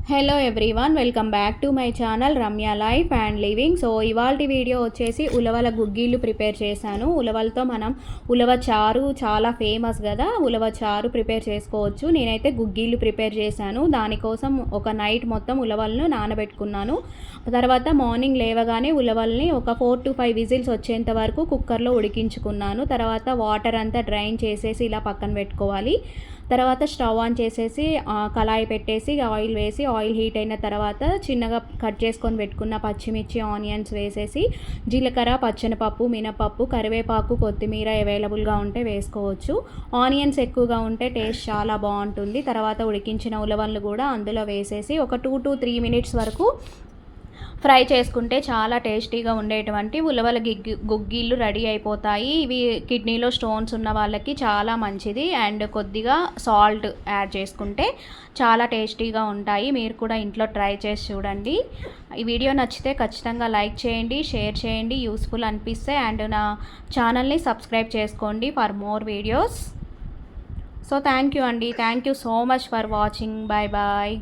Hello everyone, welcome back to my channel Ramya life and living. So ఇవాల్టి video వచ్చేసి ఉలవల గుగ్గిళ్ళు ప్రిపేర్ చేశాను. ఉలవలతో మనం ఉలవ చారు చాలా ఫేమస్ కదా, ఉలవ చారు ప్రిపేర్ చేసుకోవచ్చు. నేనైతే గుగ్గిళ్ళు ప్రిపేర్ చేశాను. దానికోసం ఒక నైట్ మొత్తం ఉలవలను నానబెట్టుకున్నాను. తర్వాత మార్నింగ్ లేవగానే ఉలవల్ని ఒక 4 to 5 విజిల్స్ వచ్చేంత వరకు కుక్కర్లో ఉడికించుకున్నాను. తర్వాత వాటర్ అంతా డ్రైన్ చేసేసి ఇలా పక్కన పెట్టుకోవాలి. తర్వాత స్టవ్ ఆన్ చేసేసి కళాయి పెట్టేసి ఆయిల్ వేసి, ఆయిల్ హీట్ అయిన తర్వాత చిన్నగా కట్ చేసుకొని పెట్టుకున్న పచ్చిమిర్చి, ఆనియన్స్ వేసేసి జీలకర్ర, పచ్చనిపప్పు, మినపప్పు, కరివేపాకు, కొత్తిమీర అవైలబుల్గా ఉంటే వేసుకోవచ్చు. ఆనియన్స్ ఎక్కువగా ఉంటే టేస్ట్ చాలా బాగుంటుంది. తర్వాత ఉడికించిన ఉలవలను కూడా అందులో వేసేసి ఒక 2 to 3 మినిట్స్ వరకు ఫ్రై చేసుకుంటే చాలా టేస్టీగా ఉండేటువంటి ఉలవల గుగ్గిళ్ళు రెడీ అయిపోతాయి. ఇవి కిడ్నీలో స్టోన్స్ ఉన్న వాళ్ళకి చాలా మంచిది. అండ్ కొద్దిగా సాల్ట్ యాడ్ చేసుకుంటే చాలా టేస్టీగా ఉంటాయి. మీరు కూడా ఇంట్లో ట్రై చేసి చూడండి. ఈ వీడియో నచ్చితే ఖచ్చితంగా లైక్ చేయండి, షేర్ చేయండి, యూస్ఫుల్ అనిపిస్తే. అండ్ నా ఛానల్ని సబ్స్క్రైబ్ చేసుకోండి for more videos. So thank you అండి. Thank you so much for watching. Bye bye.